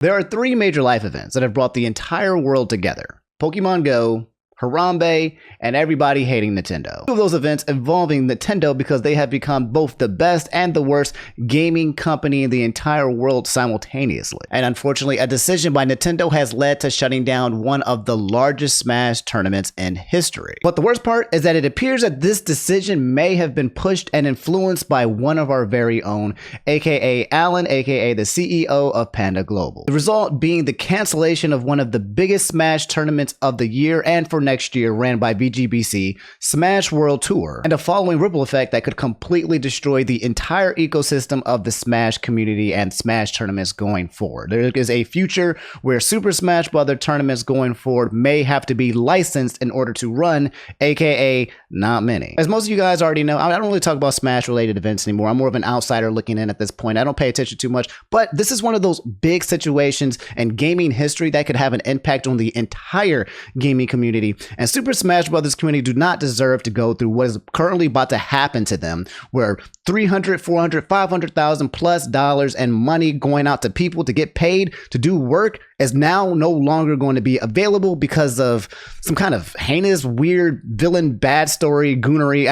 There are three major life events that have brought the entire world together: Pokemon Go, Harambe, and everybody hating Nintendo. Two of those events involving Nintendo because they have become both the best and the worst gaming company in the entire world simultaneously. And unfortunately, a decision by Nintendo has led to shutting down one of the largest Smash tournaments in history. But the worst part is that it appears that this decision may have been pushed and influenced by one of our very own, aka Alan, aka the CEO of Panda Global. The result being the cancellation of one of the biggest Smash tournaments of the year and for next year, ran by VGBC, Smash World Tour, and a following ripple effect that could completely destroy the entire ecosystem of the Smash community and Smash tournaments going forward. There is a future where Super Smash Bros. Tournaments going forward may have to be licensed in order to run, aka not many. As most of you guys already know, I don't really talk about Smash related events anymore. I'm more of an outsider looking in at this point. I don't pay attention too much, but this is one of those big situations in gaming history that could have an impact on the entire gaming community. And Super Smash Bros. Community do not deserve to go through what is currently about to happen to them, where $300,000, $400,000, $500,000 plus dollars and money going out to people to get paid to do work is now no longer going to be available because of some kind of heinous, weird, villain, bad story, goonery.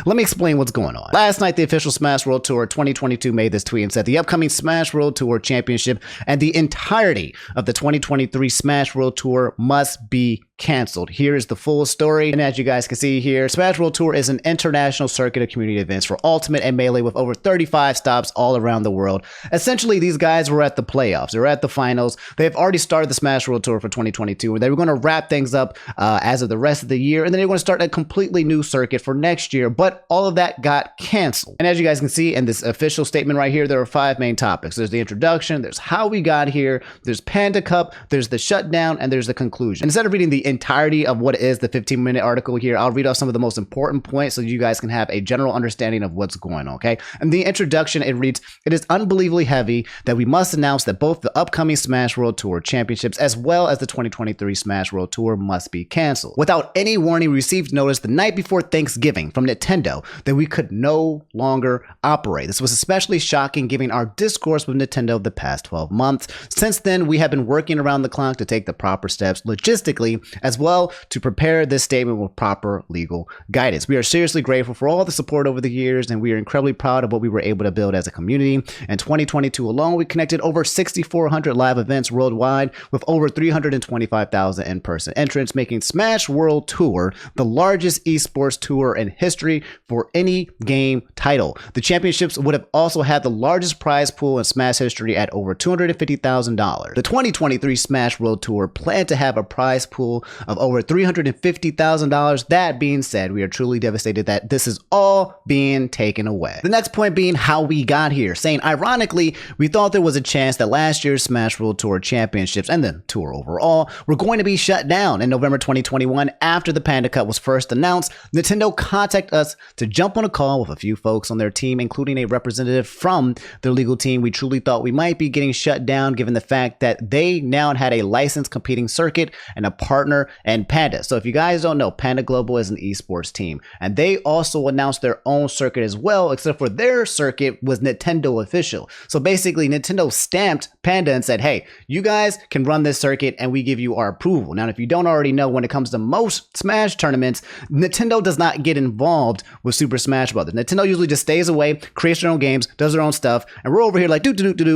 Let me explain what's going on. Last night, the official Smash World Tour 2022 made this tweet and said the upcoming Smash World Tour Championship and the entirety of the 2023 Smash World Tour must be canceled. Here is the full story. And as you guys can see here, Smash World Tour is an international circuit of community events for Ultimate and Melee with over 35 stops all around the world. Essentially, these guys were at the playoffs. They were at the finals. They've already started the Smash World Tour for 2022, and they were going to wrap things up as of the rest of the year, and then they were going to start a completely new circuit for next year, but all of that got canceled. And as you guys can see in this official statement right here, there are 5 main topics. There's the introduction, there's how we got here, there's Panda Cup, there's the shutdown, and there's the conclusion. And instead of reading the entirety of what is the 15-minute article here, I'll read off some of the most important points so you guys can have a general understanding of what's going on, okay? In the introduction, it reads, "It is unbelievably heavy that we must announce that both the upcoming Smash World Tour Championships as well as the 2023 Smash World Tour must be canceled. Without any warning, we received notice the night before Thanksgiving from Nintendo that we could no longer operate. This was especially shocking given our discourse with Nintendo the past 12 months. Since then, we have been working around the clock to take the proper steps logistically as well to prepare this statement with proper legal guidance. We are seriously grateful for all the support over the years, and we are incredibly proud of what we were able to build as a community. In 2022 alone, we connected over 6,400 live events worldwide with over 325,000 in-person entrants, making Smash World Tour the largest esports tour in history for any game title. The championships would have also had the largest prize pool in Smash history at over $250,000. The 2023 Smash World Tour planned to have a prize pool of over $350,000. That being said, we are truly devastated that this is all being taken away." The next point being how we got here, saying, "Ironically, we thought there was a chance that last year's Smash World Tour Championships and the tour overall were going to be shut down. In November 2021, after the Panda Cup was first announced, Nintendo contacted us to jump on a call with a few folks on their team, including a representative from their legal team. We truly thought we might be getting shut down given the fact that they now had a licensed competing circuit and a partner in Panda." So if you guys don't know, Panda Global is an esports team, and they also announced their own circuit as well, except for their circuit was Nintendo official. So basically, Nintendo stamped Panda and said, "Hey, you guys can run this circuit and we give you our approval." Now, if you don't already know, when it comes to most Smash tournaments, Nintendo does not get involved with Super Smash Bros. Nintendo usually just stays away, creates their own games, does their own stuff, and we're over here like, all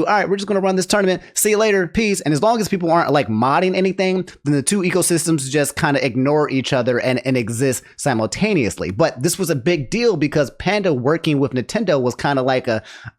right, we're just going to run this tournament, see you later, peace. And as long as people aren't like modding anything, then the two ecosystems just kind of ignore each other and exist simultaneously. But this was a big deal because Panda working with Nintendo was kind of like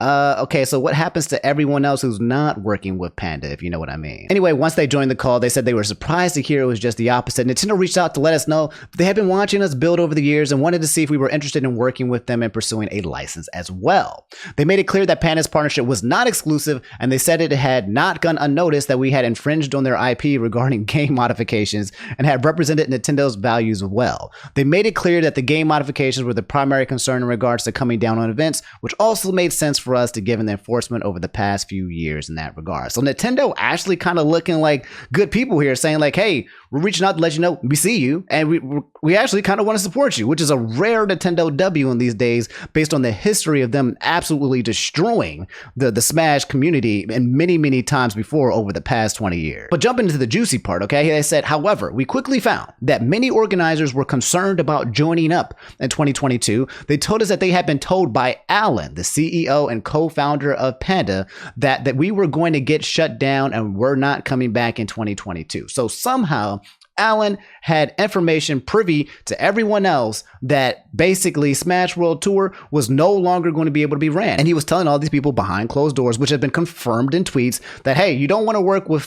okay, so what happens to everyone else who's not working with Panda, if you know what I mean? Anyway, once they joined the call, they said they were surprised to hear it was just the opposite. Nintendo reached out to let us know they had been watching us build over the years and wanted to see if we were interested in working with them and pursuing a license as well. They made it clear that Panda's partnership was not exclusive, and they said it had not gone unnoticed that we had infringed on their IP regarding game modifications and had represented Nintendo's values well. They made it clear that the game modifications were the primary concern in regards to coming down on events, which also made sense for us to given the enforcement over the past few years in that regard. So Nintendo actually kind of looking like good people here, saying like, hey, we're reaching out to let you know we see you, and we actually kind of want to support you, which is a rare Nintendo W in these days based on the history of them absolutely destroying the Smash community and many times before over the past 20 years. But jumping into the juicy part, okay, they said, however, we quickly found that many organizers were concerned about joining up in 2022. They told us that they had been told by Alan, the CEO and co-founder of Panda, that we were going to get shut down and we're not coming back in 2022. So somehow Alan had information privy to everyone else that basically Smash World Tour was no longer going to be able to be ran. And he was telling all these people behind closed doors, which had been confirmed in tweets, that, hey, you don't want to work with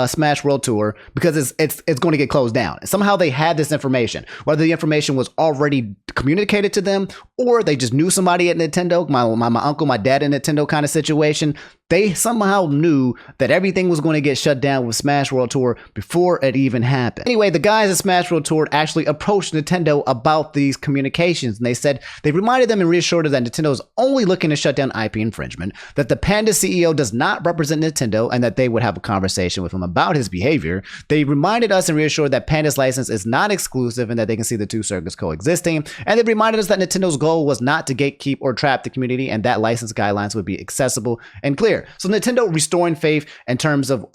Smash World Tour because it's going to get closed down. And somehow they had this information, whether the information was already communicated to them or they just knew somebody at Nintendo, my uncle, my dad at Nintendo kind of situation. They somehow knew that everything was going to get shut down with Smash World Tour before it even happened. Anyway, the guys at Smash World Tour actually approached Nintendo about these communications, and they said they reminded them and reassured them that Nintendo is only looking to shut down IP infringement, that the Panda CEO does not represent Nintendo, and that they would have a conversation with him about his behavior. They reminded us and reassured that Panda's license is not exclusive and that they can see the two circuits coexisting, and they reminded us that Nintendo's goal was not to gatekeep or trap the community, and that license guidelines would be accessible and clear. So Nintendo restoring faith in terms of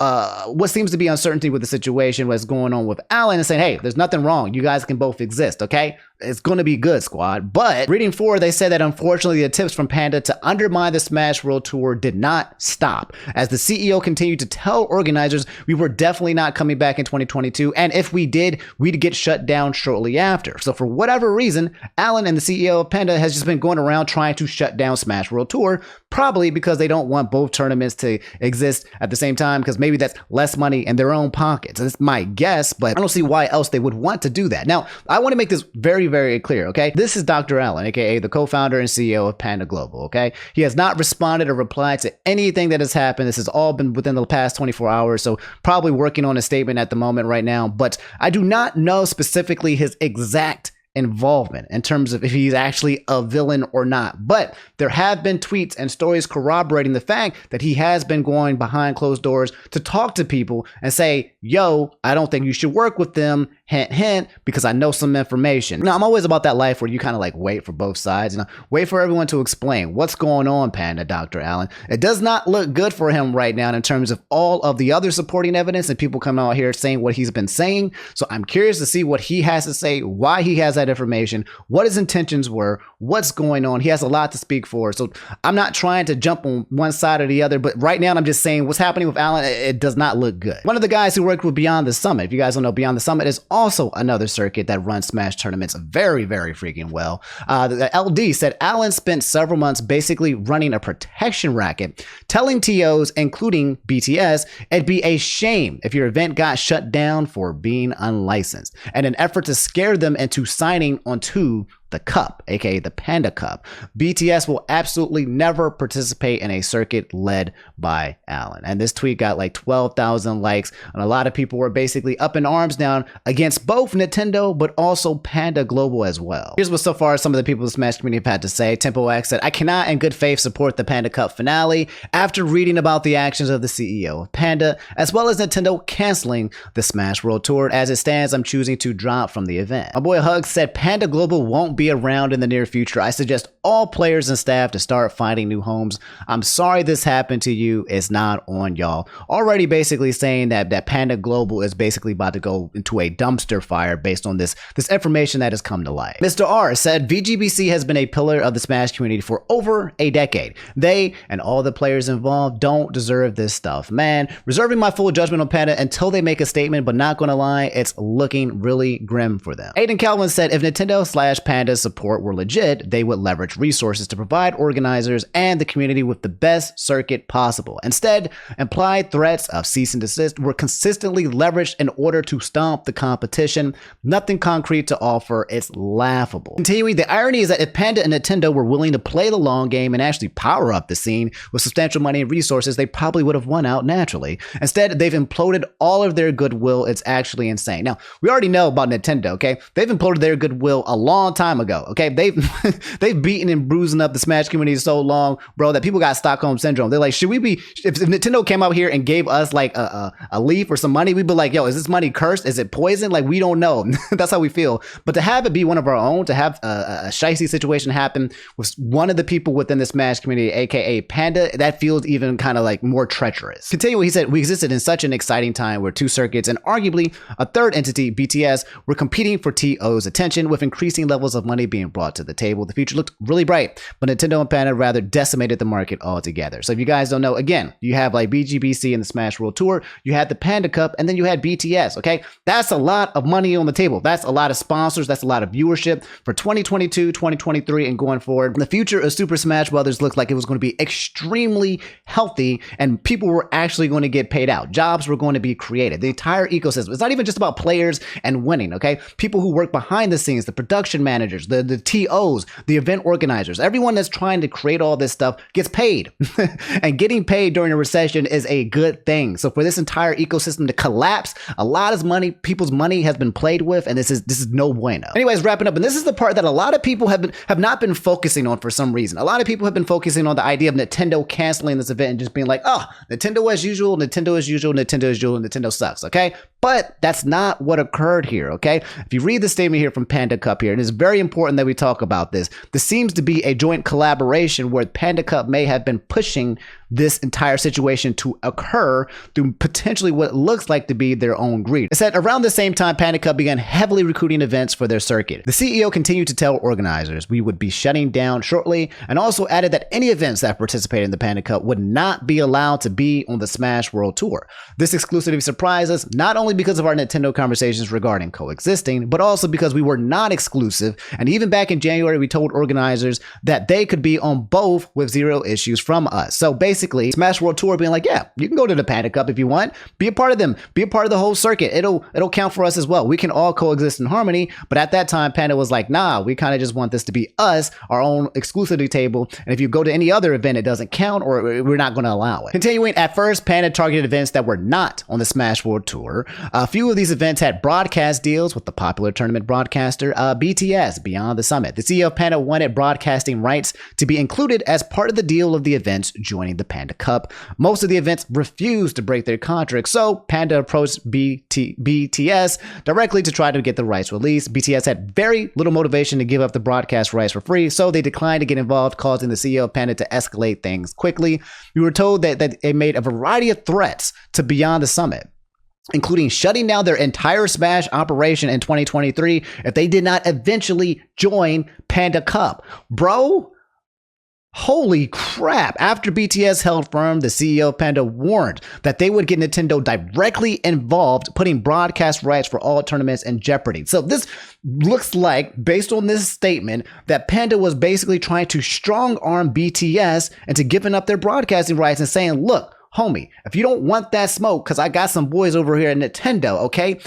what seems to be uncertainty with the situation, what's going on with Alan, and saying, hey, there's nothing wrong. You guys can both exist, okay? It's going to be good, squad. But reading forward, they said that unfortunately the tips from Panda to undermine the Smash World Tour did not stop, as the CEO continued to tell organizers we were definitely not coming back in 2022, and if we did, we'd get shut down shortly after. So for whatever reason, Alan and the CEO of Panda has just been going around trying to shut down Smash World Tour, probably because they don't want both tournaments to exist at the same time, because maybe that's less money in their own pockets. That's my guess, but I don't see why else they would want to do that. Now, I want to make this very clear, okay? This is Dr. Allen, aka the co-founder and CEO of Panda Global, okay? He has not responded or replied to anything that has happened. This has all been within the past 24 hours, so probably working on a statement at the moment right now, but I do not know specifically his exact involvement in terms of if he's actually a villain or not. But there have been tweets and stories corroborating the fact that he has been going behind closed doors to talk to people and say, yo, I don't think you should work with them, hint, hint, because I know some information. Now, I'm always about that life where you kind of like wait for both sides, wait for everyone to explain what's going on, Panda, Dr. Allen. It does not look good for him right now in terms of all of the other supporting evidence and people coming out here saying what he's been saying. So I'm curious to see what he has to say, why he has that information, what his intentions were, what's going on. He has a lot to speak for. So I'm not trying to jump on one side or the other, but right now I'm just saying what's happening with Alan, it does not look good. One of the guys who worked with Beyond the Summit, if you guys don't know, Beyond the Summit is also another circuit that runs Smash tournaments very freaking well. The LD said Alan spent several months basically running a protection racket, telling TOs, including BTS, it'd be a shame if your event got shut down for being unlicensed, in an effort to scare them into signing onto the cup, aka the Panda Cup. BTS will absolutely never participate in a circuit led by Alan. And this tweet got like 12,000 likes, and a lot of people were basically up in arms down against both Nintendo but also Panda Global as well. Here's what so far some of the people in the Smash community have had to say. Tempo X said, I cannot in good faith support the Panda Cup finale after reading about the actions of the CEO of Panda, as well as Nintendo canceling the Smash World Tour. As it stands, I'm choosing to drop from the event. My boy Hug said, Panda Global won't be around in the near future. I suggest all players and staff to start finding new homes. I'm sorry this happened to you. It's not on y'all. Already basically saying that Panda Global is basically about to go into a dumpster fire based on this information that has come to light. Mr. R said VGBC has been a pillar of the Smash community for over a decade. They and all the players involved don't deserve this stuff. Man, reserving my full judgment on Panda until they make a statement, but not gonna lie, it's looking really grim for them. Aiden Calvin said if Nintendo/Panda support were legit, they would leverage resources to provide organizers and the community with the best circuit possible. Instead, implied threats of cease and desist were consistently leveraged in order to stomp the competition. Nothing concrete to offer. It's laughable. Continuing, the irony is that if Panda and Nintendo were willing to play the long game and actually power up the scene with substantial money and resources, they probably would have won out naturally. Instead, they've imploded all of their goodwill. It's actually insane. Now, we already know about Nintendo, okay? They've imploded their goodwill a long time time ago. Okay, they've beaten and bruising up the Smash community so long, bro, that people got Stockholm syndrome. They're like, should we be? If Nintendo came out here and gave us like a leaf or some money, we'd be like, yo, is this money cursed? Is it poison? Like, we don't know. That's how we feel. But to have it be one of our own, to have a shicey situation happen with one of the people within the Smash community, aka Panda, that feels even kind of like more treacherous. Continue, he said, we existed in such an exciting time where two circuits and arguably a third entity, BTS, were competing for TO's attention with increasing levels of money being brought to the table. The future looked really bright, but Nintendo and Panda rather decimated the market altogether. So if you guys don't know, again, you have like BGBC and the Smash World Tour, you had the Panda Cup, and then you had BTS, okay? That's a lot of money on the table. That's a lot of sponsors. That's a lot of viewership for 2022, 2023, and going forward. The future of Super Smash Brothers looked like it was going to be extremely healthy, and people were actually going to get paid out. Jobs were going to be created. The entire ecosystem. It's not even just about players and winning, okay? People who work behind the scenes, the production managers, the TOs, the event organizers, everyone that's trying to create all this stuff gets paid. And getting paid during a recession is a good thing. So for this entire ecosystem to collapse, a lot of money, people's money has been played with, and this is no bueno. Anyways, wrapping up, and this is the part that a lot of people have not been focusing on for some reason. A lot of people have been focusing on the idea of Nintendo canceling this event and just being like, oh, Nintendo as usual, Nintendo as usual, Nintendo as usual, Nintendo sucks, okay? But that's not what occurred here, okay? If you read the statement here from Panda Cup here, and it's very important that we talk about this, this seems to be a joint collaboration where Panda Cup may have been pushing this entire situation to occur through potentially what looks like to be their own greed. It said around the same time, Panda Cup began heavily recruiting events for their circuit. The CEO continued to tell organizers we would be shutting down shortly, and also added that any events that participated in the Panda Cup would not be allowed to be on the Smash World Tour. This exclusivity surprised us, not only because of our Nintendo conversations regarding coexisting, but also because we were not exclusive, and even back in January, we told organizers that they could be on both with zero issues from us. So basically, Smash World Tour being like, yeah, you can go to the Panda Cup if you want, be a part of them, be a part of the whole circuit. It'll count for us as well. We can all coexist in harmony. But at that time, Panda was like, nah, we kind of just want this to be us, our own exclusivity table. And if you go to any other event, it doesn't count, or we're not going to allow it. Continuing, at first, Panda targeted events that were not on the Smash World Tour. A few of these events had broadcast deals with the popular tournament broadcaster BTS Beyond the Summit. The CEO of Panda wanted broadcasting rights to be included as part of the deal of the events joining the Panda Cup. Most of the events refused to break their contract, so Panda approached BTS directly to try to get the rights released. BTS had very little motivation to give up the broadcast rights for free, so they declined to get involved, causing the CEO of Panda to escalate things quickly. We were told that they made a variety of threats to Beyond the Summit, including shutting down their entire Smash operation in 2023 if they did not eventually join Panda Cup. Bro, holy crap. After BTS held firm, the CEO of Panda warned that they would get Nintendo directly involved, putting broadcast rights for all tournaments in jeopardy. So this looks like, based on this statement, that Panda was basically trying to strong arm BTS into giving up their broadcasting rights and saying, look, homie, if you don't want that smoke, because I got some boys over here at Nintendo, okay?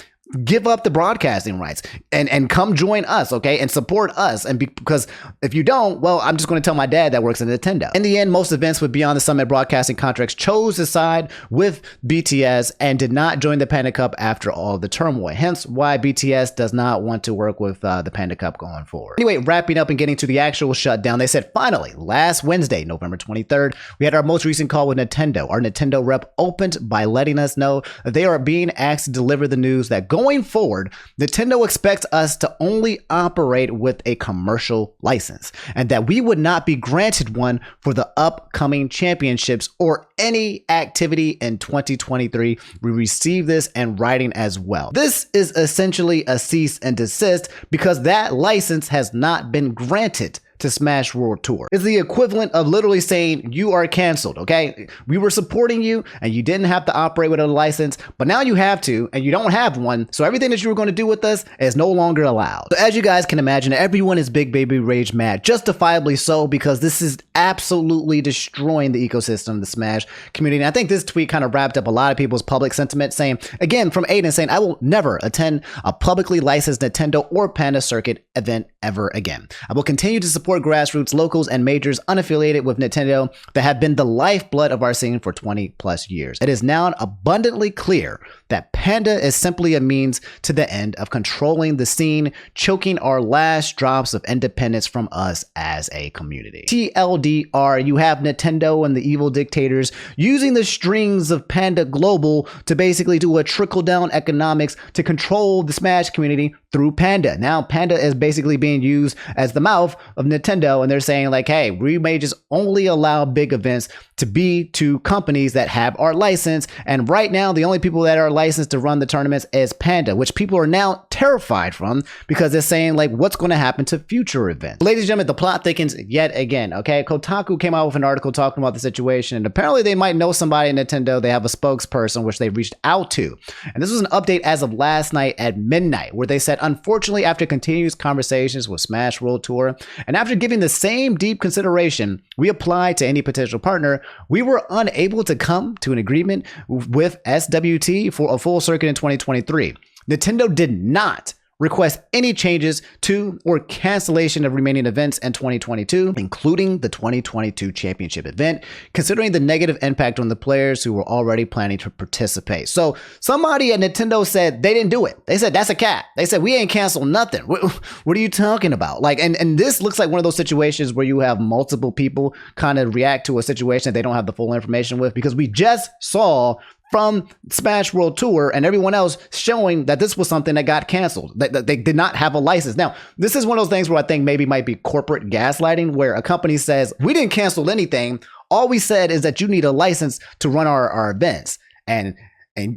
Give up the broadcasting rights and come join us, okay? And support us. And because if you don't, well, I'm just going to tell my dad that works at Nintendo. In the end, most events with Beyond the Summit broadcasting contracts chose to side with BTS and did not join the Panda Cup after all the turmoil. Hence why BTS does not want to work with the Panda Cup going forward. Anyway, wrapping up and getting to the actual shutdown, they said finally, last Wednesday, November 23rd, we had our most recent call with Nintendo. Our Nintendo rep opened by letting us know that they are being asked to deliver the news that going forward, Nintendo expects us to only operate with a commercial license, and that we would not be granted one for the upcoming championships or any activity in 2023. We received this in writing as well. This is essentially a cease and desist because that license has not been granted to Smash World Tour. It's the equivalent of literally saying you are canceled, okay? We were supporting you and you didn't have to operate with a license, but now you have to and you don't have one, so everything that you were going to do with us is no longer allowed. So as you guys can imagine, everyone is big baby rage mad, justifiably so, because this is absolutely destroying the ecosystem, the Smash community. And I think this tweet kind of wrapped up a lot of people's public sentiment, saying, again, from Aiden saying, I will never attend a publicly licensed Nintendo or Panda Circuit event ever again. I will continue to support grassroots, locals, and majors unaffiliated with Nintendo that have been the lifeblood of our scene for 20 plus years. It is now abundantly clear that Panda is simply a means to the end of controlling the scene, choking our last drops of independence from us as a community. TLDR, you have Nintendo and the evil dictators using the strings of Panda Global to basically do a trickle-down economics to control the Smash community through Panda. Now, Panda is basically being used as the mouth of Nintendo, and they're saying like, hey, we may just only allow big events to be to companies that have our license. And right now, the only people that are licensed to run the tournaments is Panda, which people are now terrified from because they're saying like, what's going to happen to future events? Ladies and gentlemen, the plot thickens yet again, okay? Kotaku came out with an article talking about the situation, and apparently they might know somebody in Nintendo. They have a spokesperson, which they reached out to. And this was an update as of last night at midnight, where they said, unfortunately, after continuous conversations with Smash World Tour, and after giving the same deep consideration we applied to any potential partner, we were unable to come to an agreement with SWT for a full circuit in 2023. Nintendo did not request any changes to or cancellation of remaining events in 2022, including the 2022 championship event, considering the negative impact on the players who were already planning to participate. So somebody at Nintendo said they didn't do it. They said, that's a cap. They said, we ain't canceled nothing. What are you talking about? Like, and this looks like one of those situations where you have multiple people kind of react to a situation that they don't have the full information with, because we just saw from Smash World Tour and everyone else showing that this was something that got canceled, that they did not have a license. Now, this is one of those things where I think maybe might be corporate gaslighting, where a company says, we didn't cancel anything. All we said is that you need a license to run our events. And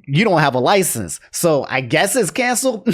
you don't have a license. So I guess it's canceled.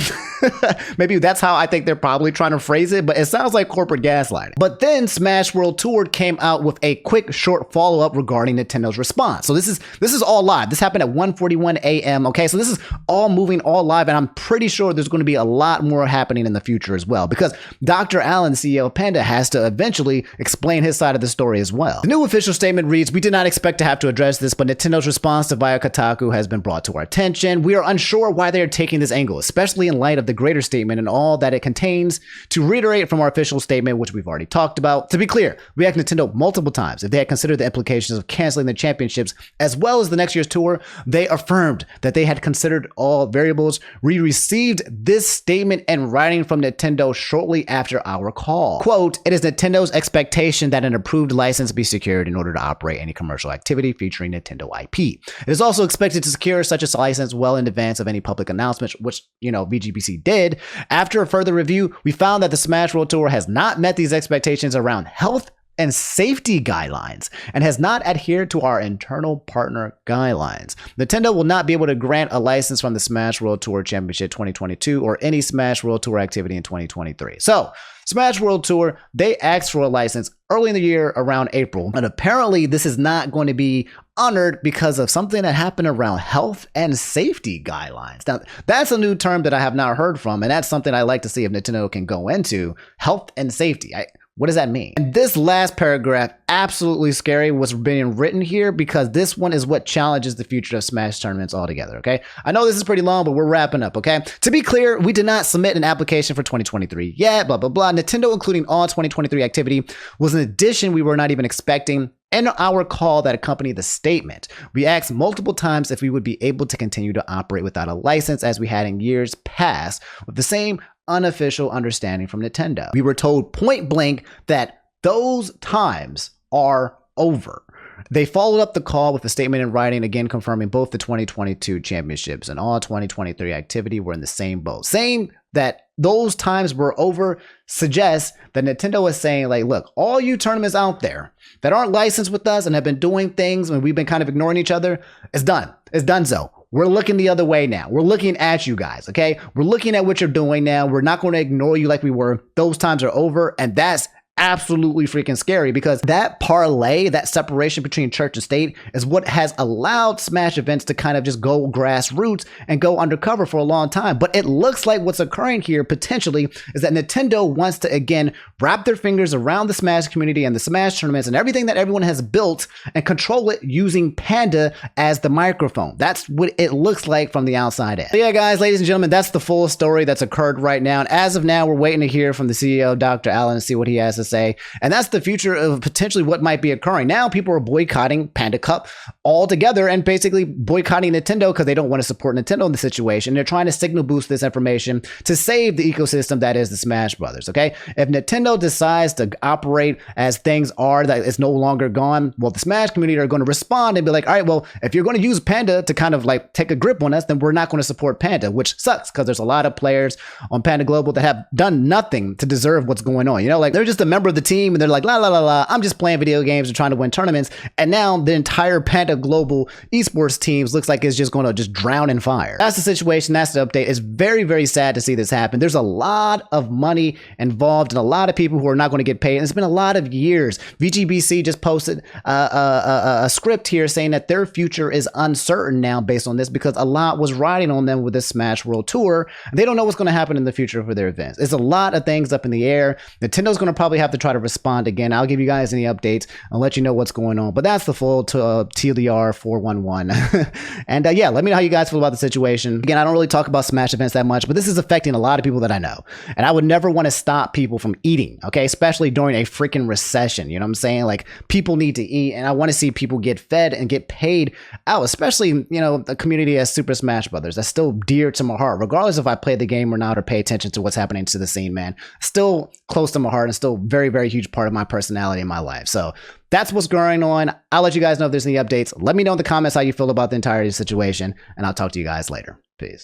Maybe that's how I think they're probably trying to phrase it, but it sounds like corporate gaslighting. But then Smash World Tour came out with a quick short follow-up regarding Nintendo's response. So this is all live. This happened at 1:41 a.m. Okay, so this is all moving all live, and I'm pretty sure there's going to be a lot more happening in the future as well, because Dr. Allen, CEO of Panda, has to eventually explain his side of the story as well. The new official statement reads, we did not expect to have to address this, but Nintendo's response to via Kotaku has been brought to our attention. We are unsure why they are taking this angle, especially in light of the greater statement and all that it contains. To reiterate from our official statement, which we've already talked about, to be clear, we asked Nintendo multiple times if they had considered the implications of canceling the championships as well as the next year's tour. They affirmed that they had considered all variables. We received this statement in writing from Nintendo shortly after our call. Quote, it is Nintendo's expectation that an approved license be secured in order to operate any commercial activity featuring Nintendo IP. It is also expected to secure such a license well in advance of any public announcements, which, VGBC did. After a further review, we found that the Smash World Tour has not met these expectations around health and safety guidelines and has not adhered to our internal partner guidelines. Nintendo will not be able to grant a license from the Smash World Tour Championship 2022 or any Smash World Tour activity in 2023. So, Smash World Tour, they asked for a license early in the year around April, and apparently this is not going to be honored because of something that happened around health and safety guidelines. Now, that's a new term that I have not heard from, and that's something I like to see if Nintendo can go into, health and safety. What does that mean? And this last paragraph, absolutely scary, was being written here because this one is what challenges the future of Smash tournaments altogether, okay? I know this is pretty long, but we're wrapping up, okay? To be clear, we did not submit an application for 2023 yet, blah, blah, blah. Nintendo including all 2023 activity was an addition we were not even expecting in our call that accompanied the statement. We asked multiple times if we would be able to continue to operate without a license as we had in years past, with the same unofficial understanding from Nintendo. We were told point blank that those times are over. They followed up the call with a statement in writing, again confirming both the 2022 championships and all 2023 activity were in the same boat. Saying that those times were over suggests that Nintendo is saying, like, look, all you tournaments out there that aren't licensed with us and have been doing things and we've been kind of ignoring each other, it's done. It's done so. We're looking the other way now. We're looking at you guys, okay? We're looking at what you're doing now. We're not going to ignore you like we were. Those times are over, and that's absolutely freaking scary, because that parlay, that separation between church and state, is what has allowed Smash events to kind of just go grassroots and go undercover for a long time. But it looks like what's occurring here potentially is that Nintendo wants to again wrap their fingers around the Smash community and the Smash tournaments and everything that everyone has built and control it using Panda as the microphone. That's what it looks like from the outside in. So yeah, guys, ladies and gentlemen, that's the full story that's occurred right now. And as of now, we're waiting to hear from the CEO, Dr. Allen, and see what he has to say. And that's the future of potentially what might be occurring. Now people are boycotting Panda Cup altogether and basically boycotting Nintendo because they don't want to support Nintendo in the situation. They're trying to signal boost this information to save the ecosystem that is the Smash Brothers, okay? If Nintendo decides to operate as things are, that it's no longer gone, well, the Smash community are going to respond and be like, all right, well, if you're going to use Panda to kind of like take a grip on us, then we're not going to support Panda, which sucks because there's a lot of players on Panda Global that have done nothing to deserve what's going on. You know, like they're just a member of the team and they're like, la, la, la, la, I'm just playing video games and trying to win tournaments. And now the entire Panda Global esports teams looks like it's just going to just drown in fire. That's the situation. That's the update. It's very, very sad to see this happen. There's a lot of money involved and a lot of people who are not going to get paid. And it's been a lot of years. VGBC just posted a script here saying that their future is uncertain now based on this because a lot was riding on them with this Smash World Tour. They don't know what's going to happen in the future for their events. There's a lot of things up in the air. Nintendo's going to probably have to try to respond again. I'll give you guys any updates. I'll let you know what's going on. But that's the full TLDR 411. And yeah, let me know how you guys feel about the situation. Again, I don't really talk about Smash events that much, but this is affecting a lot of people that I know. And I would never want to stop people from eating, okay? Especially during a freaking recession. You know what I'm saying? Like, people need to eat, and I want to see people get fed and get paid out, especially, you know, the community as Super Smash Brothers. That's still dear to my heart, regardless if I play the game or not or pay attention to what's happening to the scene, man. Still close to my heart and still very, very huge part of my personality in my life. So that's what's going on. I'll let you guys know if there's any updates. Let me know in the comments how you feel about the entire situation, and I'll talk to you guys later. Peace.